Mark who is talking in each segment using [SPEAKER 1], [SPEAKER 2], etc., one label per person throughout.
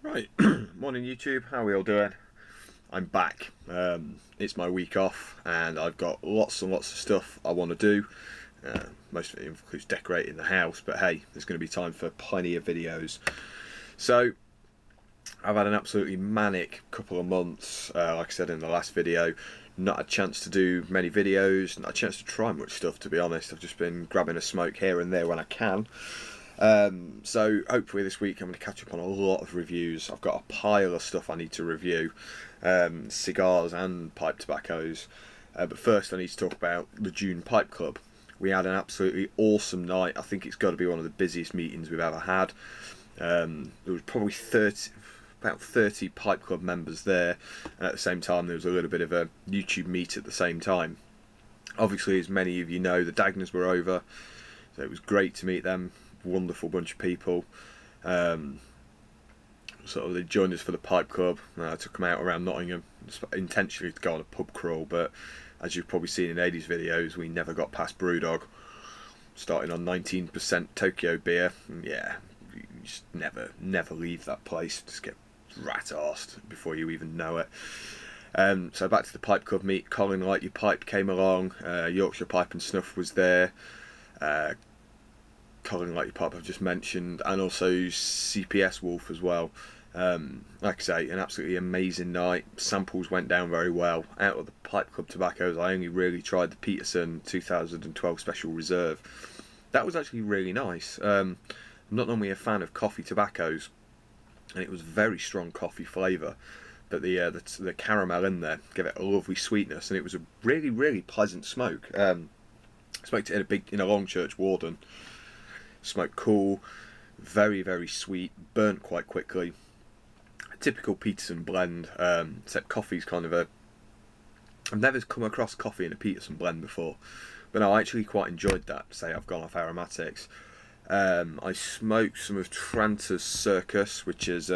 [SPEAKER 1] Right, morning YouTube, how are we all doing? I'm back. It's my week off and I've got lots and lots of stuff I want to do. Most of it includes decorating the house, but hey, there's going to be time for plenty of videos. So, I've had an absolutely manic couple of months, like I said in the last video. Not a chance to do many videos, not a chance to try much stuff, to be honest. I've just been grabbing a smoke here and there when I can. So hopefully this week I'm going to catch up on a lot of reviews. I've got a pile of stuff I need to review, cigars and pipe tobaccos. But first I need to talk about the June Pipe Club. We had an absolutely awesome night. I think it's got to be one of the busiest meetings we've ever had. There was probably about 30 Pipe Club members there, and at the same time there was a little bit of a YouTube meet at the same time. Obviously, as many of you know, the Dagners were over, so it was great to meet them. Wonderful bunch of people. Sort of they joined us for the Pipe Club. I took them out around Nottingham intentionally to go on a pub crawl, but as you've probably seen in 80s videos, we never got past Brewdog, starting on 19% Stokkebye. Yeah, you just never leave that place. Just get rat-arsed before you even know it. So back to the Pipe Club meet. Colin Like Your Pipe came along. Yorkshire Pipe and Snuff was there. Colin Like Your Pipe I've just mentioned, and also CPS Wolf as well. Like I say, an absolutely amazing night. Samples went down very well. Out of the Pipe Club tobaccos, I only really tried the Peterson 2012 Special Reserve. That was actually really nice. I'm not normally a fan of coffee tobaccos, and it was very strong coffee flavour, but the caramel in there gave it a lovely sweetness, and it was a really pleasant smoke. Smoked it in a Longchurch Warden. Smoked cool, very sweet, burnt quite quickly. A typical Peterson blend, except coffee's kind of a... I've never come across coffee in a Peterson blend before, but no, I actually quite enjoyed that. Say I've gone off aromatics. I smoked some of Tranter's Circus, which is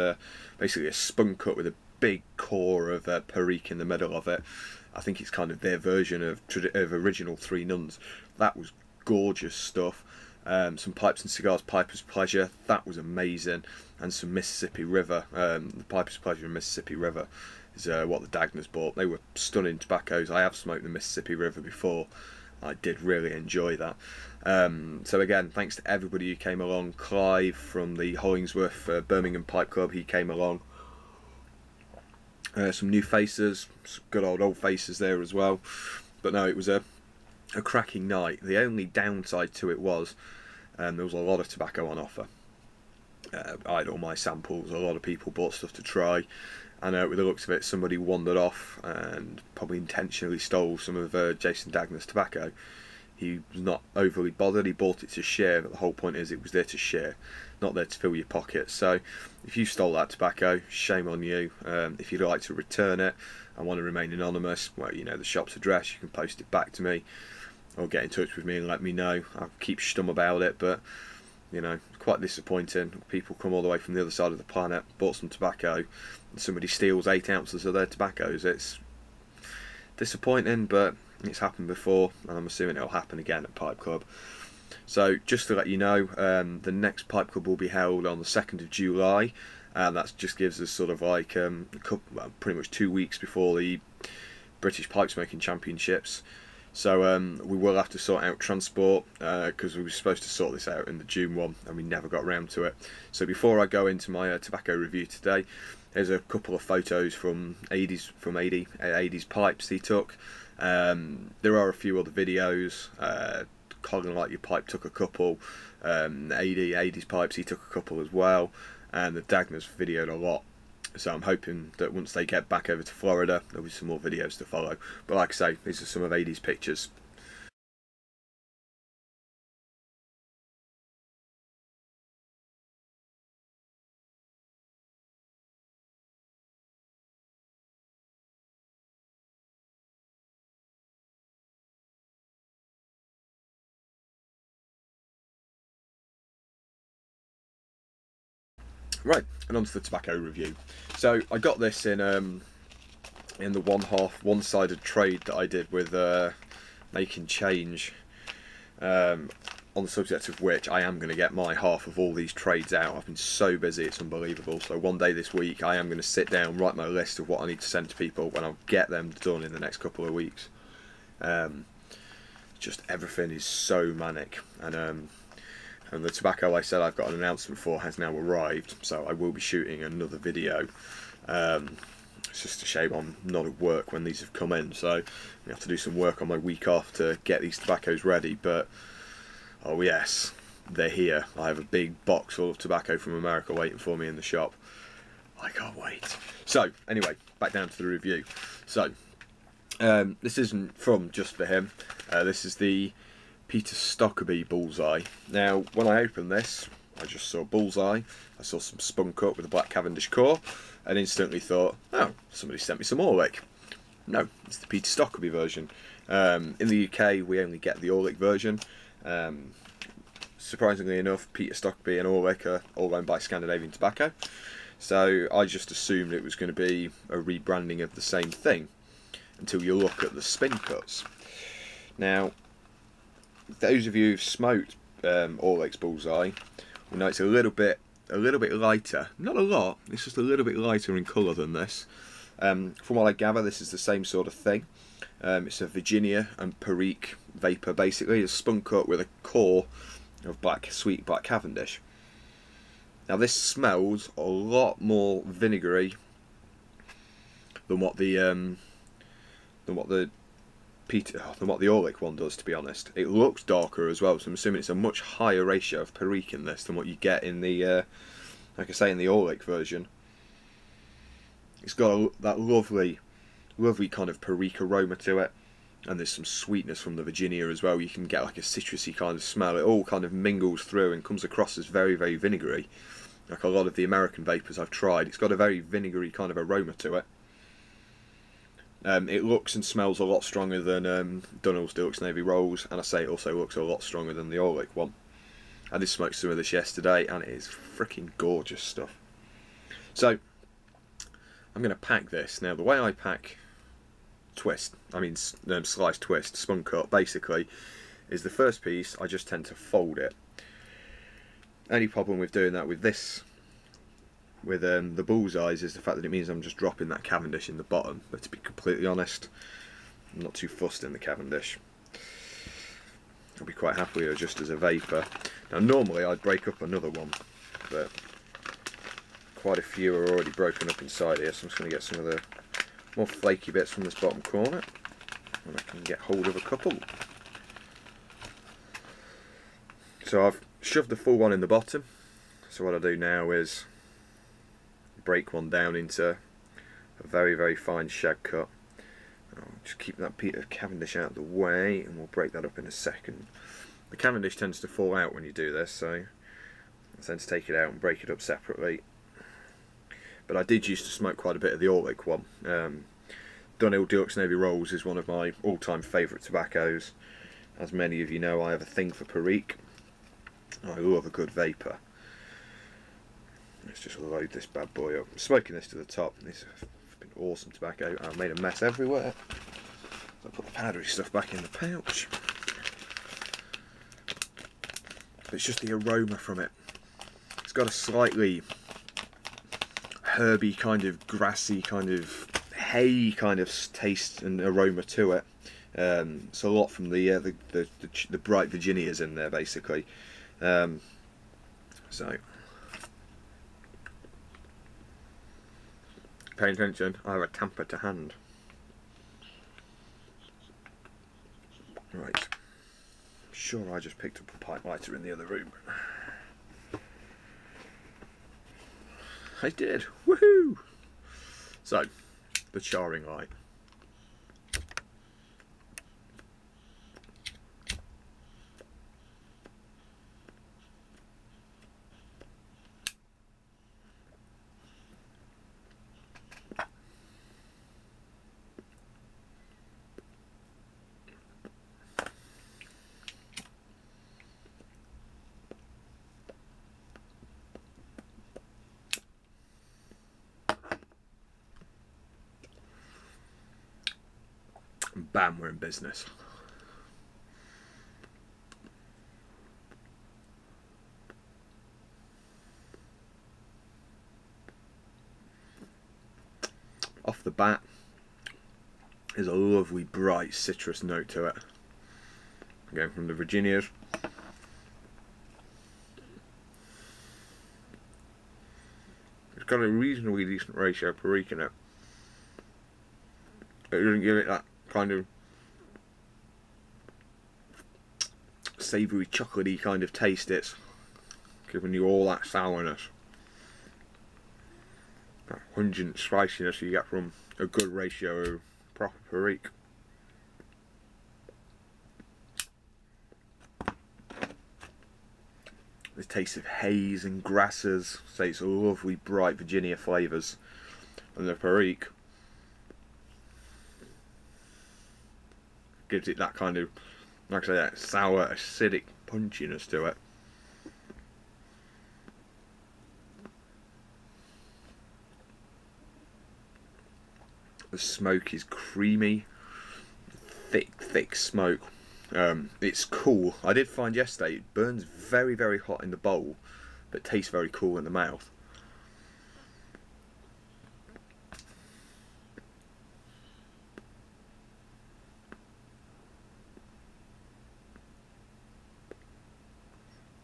[SPEAKER 1] basically a spun cut with a big core of Perique in the middle of it. I think it's kind of their version of original Three Nuns. That was gorgeous stuff. Some Pipes and Cigars Piper's Pleasure, that was amazing, and some Mississippi River. The Piper's Pleasure and Mississippi River is what the Dagners bought. They were stunning tobaccos. I have smoked the Mississippi River before. I did really enjoy that. So again, thanks to everybody who came along. Clive from the Hollingsworth Birmingham Pipe Club, he came along. Some new faces, some good old faces there as well. But no, it was a cracking night. The only downside to it was there was a lot of tobacco on offer. I had all my samples, a lot of people bought stuff to try, and with the looks of it, somebody wandered off and probably intentionally stole some of Jason Dagner's tobacco. He was not overly bothered, he bought it to share, but the whole point is it was there to share, not there to fill your pockets. So if you stole that tobacco, shame on you. If you'd like to return it and want to remain anonymous, well, you know the shop's address, you can post it back to me or get in touch with me and let me know. I'll keep stum about it, but you know, quite disappointing. People come all the way from the other side of the planet, bought some tobacco, and somebody steals 8 ounces of their tobaccos. It's disappointing, but it's happened before, and I'm assuming it'll happen again at Pipe Club. So just to let you know, the next Pipe Club will be held on the 2nd of July, and that just gives us sort of like pretty much 2 weeks before the British Pipe Smoking Championships. So we will have to sort out transport, because we were supposed to sort this out in the June one and we never got round to it. So before I go into my tobacco review today, here's a couple of photos from AD's pipes he took. There are a few other videos. Colin Like Your Pipe took a couple. AD's pipes, he took a couple as well, and the Dagners videoed a lot. So I'm hoping that once they get back over to Florida, there'll be some more videos to follow. But like I say, these are some of AD's pictures. Right, and on to the tobacco review. So I got this in the one-sided trade that I did with Making Change. on the subject of which, I am going to get my half of all these trades out. I've been so busy, it's unbelievable. So one day this week, I am going to sit down, write my list of what I need to send to people, and I'll get them done in the next couple of weeks. Just everything is so manic, and the tobacco I said I've got an announcement for has now arrived, so I will be shooting another video. It's just a shame I'm not at work when these have come in, so I have to do some work on my week off to get these tobaccos ready. But oh yes, they're here. I have a big box full of tobacco from America waiting for me in the shop. I can't wait. So anyway, back down to the review. So this isn't from just for him. This is the Peter Stokkebye Bullseye. Now, when I opened this, I just saw Bullseye. I saw some spunk up with a black Cavendish core, and instantly thought, oh, somebody sent me some Orlik. No, it's the Peter Stokkebye version. In the UK, we only get the Orlik version. Surprisingly enough, Peter Stokkebye and Orlik are all owned by Scandinavian Tobacco. So I just assumed it was going to be a rebranding of the same thing, until you look at the spin cuts. Now, those of you who've smoked Orlik's Bullseye will know it's a little bit lighter. Not a lot, it's just a little bit lighter in colour than this. From what I gather, this is the same sort of thing. It's a Virginia and Perique vapor, basically. It's spun cut with a core of sweet black Cavendish. Now this smells a lot more vinegary than what the Orlik one does, to be honest. It looks darker as well, so I'm assuming it's a much higher ratio of Perique in this than what you get in the, like I say, in the Orlik version. It's got that lovely kind of Perique aroma to it, and there's some sweetness from the Virginia as well. You can get like a citrusy kind of smell. It all kind of mingles through and comes across as very, very vinegary. Like a lot of the American vapors I've tried, it's got a very vinegary kind of aroma to it. It looks and smells a lot stronger than Dunhill's Deluxe Navy Rolls, and I say it also looks a lot stronger than the Orlik one. I did smoke some of this yesterday, and it is freaking gorgeous stuff. So I'm going to pack this. Now the way I pack sliced twist, spun cut, basically, is the first piece, I just tend to fold it. Only problem with doing that with this, with the Bullseyes, is the fact that it means I'm just dropping that Cavendish in the bottom. But to be completely honest, I'm not too fussed in the Cavendish. I'll be quite happy with it just as a vapour. Now normally I'd break up another one, but quite a few are already broken up inside here, so I'm just going to get some of the more flaky bits from this bottom corner, and I can get hold of a couple. So I've shoved the full one in the bottom, so what I do now is break one down into a very, very fine shag cut. I'll just keep that Peter Cavendish out of the way, and we'll break that up in a second. The Cavendish tends to fall out when you do this, so I tend to take it out and break it up separately. But I did used to smoke quite a bit of the Orlik one. Dunhill Deluxe Navy Rolls is one of my all-time favourite tobaccos. As many of you know, I have a thing for Perique. I love a good vapour. Let's just load this bad boy up. I'm smoking this to the top. This has been awesome tobacco. I've made a mess everywhere. I'll put the powdery stuff back in the pouch. But it's just the aroma from it. It's got a slightly herby, kind of grassy, kind of hay kind of taste and aroma to it. So a lot from the bright Virginias in there, basically. So pay attention, I have a tamper to hand. Right, I'm sure I just picked up a pipe lighter in the other room. I did, woohoo! So, the charring light. Bam, we're in business. Off the bat, there's a lovely bright citrus note to it. Again, from the Virginias. It's got a reasonably decent ratio of Perique in it. It doesn't give it that kind of savoury, chocolatey kind of taste. It's giving you all that sourness, that pungent spiciness you get from a good ratio of proper Perique. The taste of haze and grasses, so it's lovely bright Virginia flavours, and the Perique gives it that kind of, like I say, that sour, acidic punchiness to it. The smoke is creamy, thick smoke. It's cool. I did find yesterday it burns very hot in the bowl, but tastes very cool in the mouth.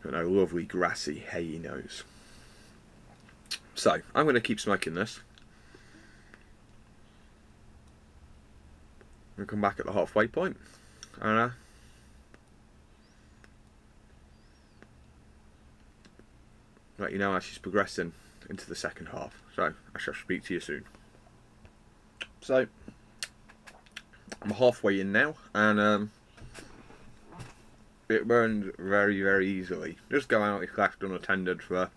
[SPEAKER 1] And a lovely grassy, hay nose. So I'm going to keep smoking this. We'll come back at the halfway point and let you know how she's progressing into the second half. So I shall speak to you soon. So I'm halfway in now, and it burns very easily. Just go out if left unattended for a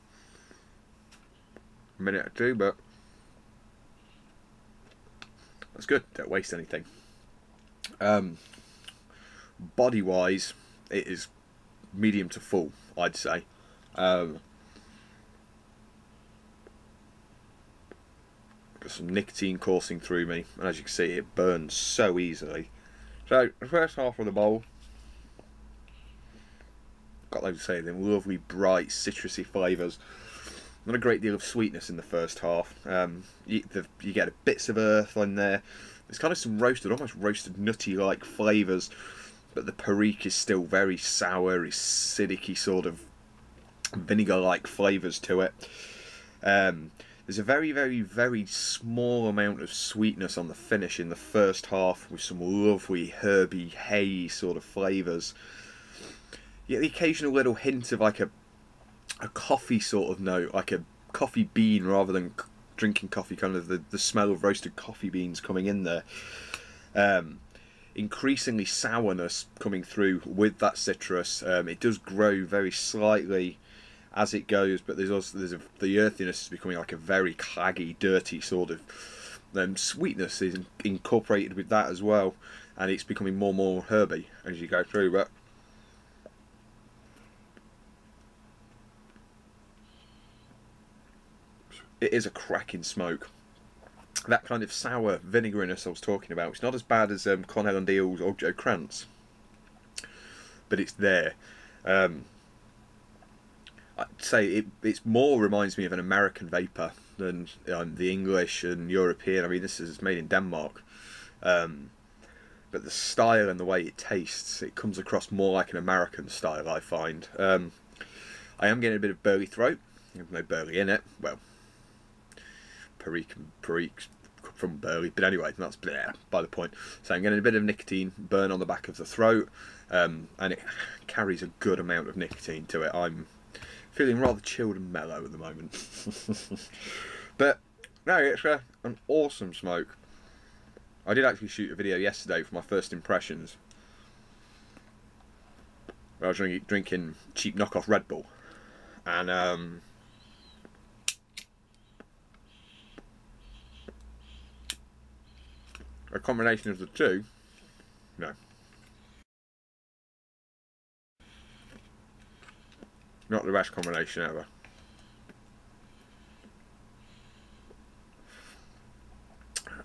[SPEAKER 1] minute or two, but that's good. Don't waste anything. Body wise, it is medium to full, I'd say. Got some nicotine coursing through me, and as you can see, it burns so easily. So the first half of the bowl got, like I say, them lovely bright citrusy flavours. Not a great deal of sweetness in the first half. You get bits of earth in there. There's kind of some roasted, almost roasted nutty like flavours, but the Perique is still very sour, acidic-y sort of vinegar like flavours to it. There's a very small amount of sweetness on the finish in the first half, with some lovely herby hay sort of flavours. You get the occasional little hint of like a coffee sort of note, like a coffee bean rather than drinking coffee, kind of the smell of roasted coffee beans coming in there. Increasingly sourness coming through with that citrus. It does grow very slightly as it goes, but the earthiness is becoming like a very claggy, dirty sort of sweetness is incorporated with that as well, and it's becoming more and more herby as you go through. But it is a cracking smoke. That kind of sour vinegariness I was talking about, it's not as bad as Cornell and Deal's or Joe Krantz, but it's there. I'd say it's more reminds me of an American vapor than the English and European. I mean, this is made in Denmark, but the style and the way it tastes, it comes across more like an American style, I find. I am getting a bit of burley throat. There's no burley in it. Well, Perique from burley, but anyway, that's by the point. So I'm getting a bit of nicotine burn on the back of the throat, and it carries a good amount of nicotine to it. I'm feeling rather chilled and mellow at the moment. But no, it's an awesome smoke. I did actually shoot a video yesterday for my first impressions. I was drinking cheap knockoff Red Bull, and a combination of the two, no, not the best combination ever.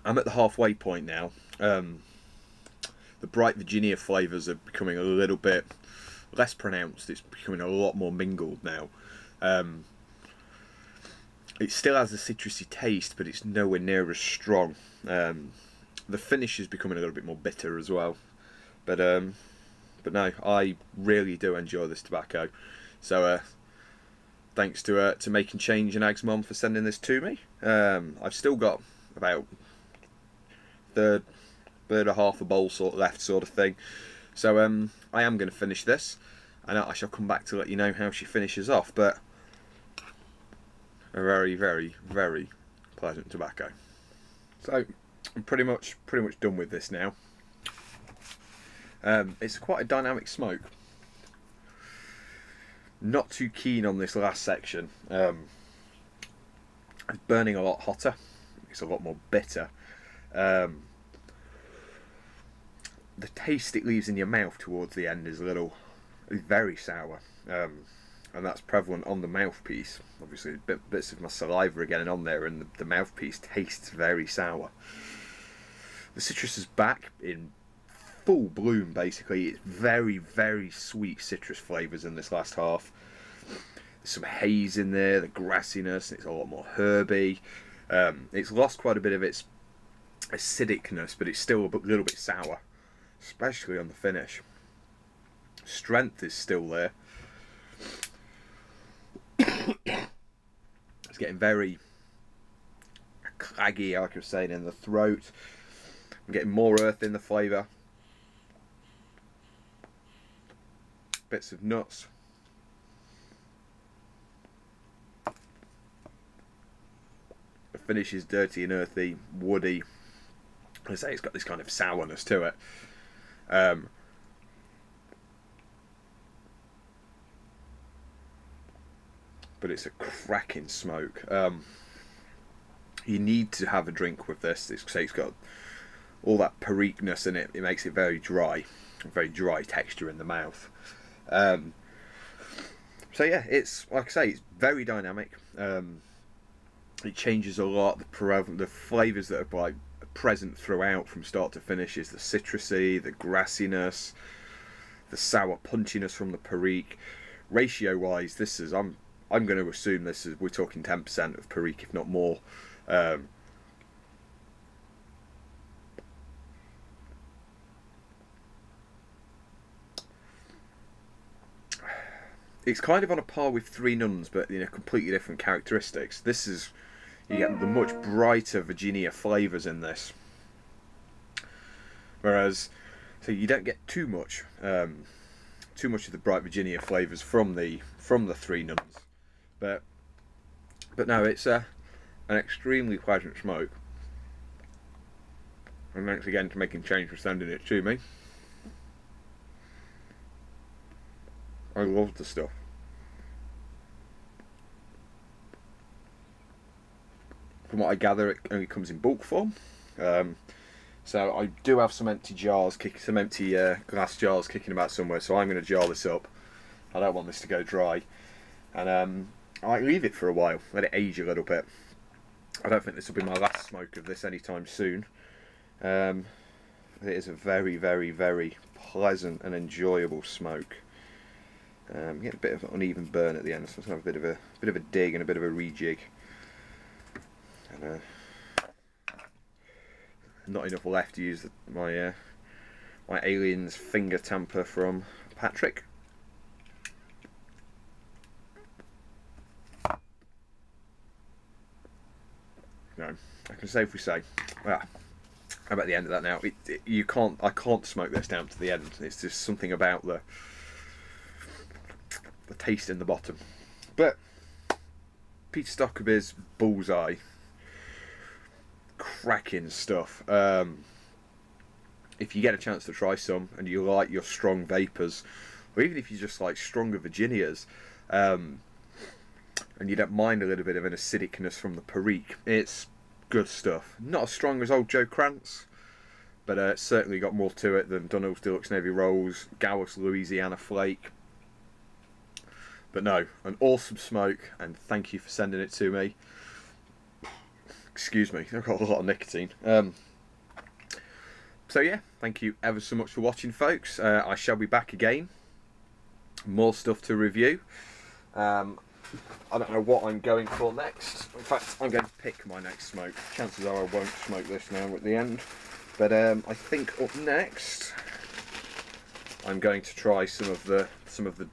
[SPEAKER 1] I'm at the halfway point now. The bright Virginia flavours are becoming a little bit less pronounced. It's becoming a lot more mingled now. it still has a citrusy taste, but it's nowhere near as strong. The finish is becoming a little bit more bitter as well. But no, I really do enjoy this tobacco. So thanks to Making Change and Ag's mum for sending this to me. I've still got about third or half a bowl left, sort of thing. So I am going to finish this, and I shall come back to let you know how she finishes off. But a very, very, very pleasant tobacco. So I'm pretty much done with this now. It's quite a dynamic smoke. Not too keen on this last section. It's burning a lot hotter. It's a lot more bitter. The taste it leaves in your mouth towards the end is very sour. And that's prevalent on the mouthpiece. Obviously, bits of my saliva are getting on there, and the mouthpiece tastes very sour. The citrus is back in full bloom, basically. It's very, very sweet citrus flavours in this last half. There's some haze in there, the grassiness, it's a lot more herby. It's lost quite a bit of its acidicness, but it's still a little bit sour, especially on the finish. Strength is still there. It's getting very claggy, like I was saying, in the throat. I'm getting more earth in the flavour. Bits of nuts. The finish is dirty and earthy, woody. I say it's got this kind of sourness to it. But it's a cracking smoke. You need to have a drink with this. It's got all that periqueness in it. It makes it very dry texture in the mouth. So yeah, it's like I say, it's very dynamic. It changes a lot. The flavours that are like present throughout from start to finish is the citrusy, the grassiness, the sour punchiness from the perique. Ratio wise, this is I'm going to assume we're talking 10% of perique, if not more. It's kind of on a par with Three Nuns, but completely different characteristics. You get the much brighter Virginia flavours in this, whereas so you don't get too much of the bright Virginia flavours from the Three Nuns. But no, it's an extremely pleasant smoke. And thanks again to Making Change for sending it to me. I love the stuff. From what I gather, it only comes in bulk form. So I do have some empty glass jars kicking about somewhere. So I'm going to jar this up. I don't want this to go dry, and I might leave it for a while, let it age a little bit. I don't think this will be my last smoke of this anytime soon. It is a very, very, very pleasant and enjoyable smoke. Get a bit of an uneven burn at the end, so it's going to have a bit of a dig and a bit of a rejig. And not enough left to use my Alien's finger tamper from Patrick. No, I can safely say, I'm at the end of that now. I can't smoke this down to the end. It's just something about the taste in the bottom. But Peter Stokkebye's Bullseye, cracking stuff. If you get a chance to try some and you like your strong vapours, or even if you just like stronger Virginias, and you don't mind a little bit of an acidicness from the perique, it's good stuff. Not as strong as old Joe Krantz, but certainly got more to it than Dunhill's Deluxe Navy Rolls, Gowers Louisiana Flake. But no, an awesome smoke, and thank you for sending it to me. Excuse me, I've got a lot of nicotine. So yeah, thank you ever so much for watching, folks. I shall be back again. More stuff to review. I don't know what I'm going for next. In fact, I'm going to pick my next smoke. Chances are I won't smoke this now at the end. But I think up next, I'm going to try some of the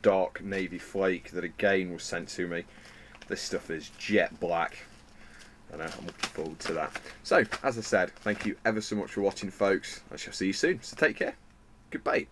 [SPEAKER 1] dark navy flake that again was sent to me. This stuff is jet black. I know, I'm looking forward to that. So, as I said, thank you ever so much for watching, folks. I shall see you soon. So take care. Goodbye.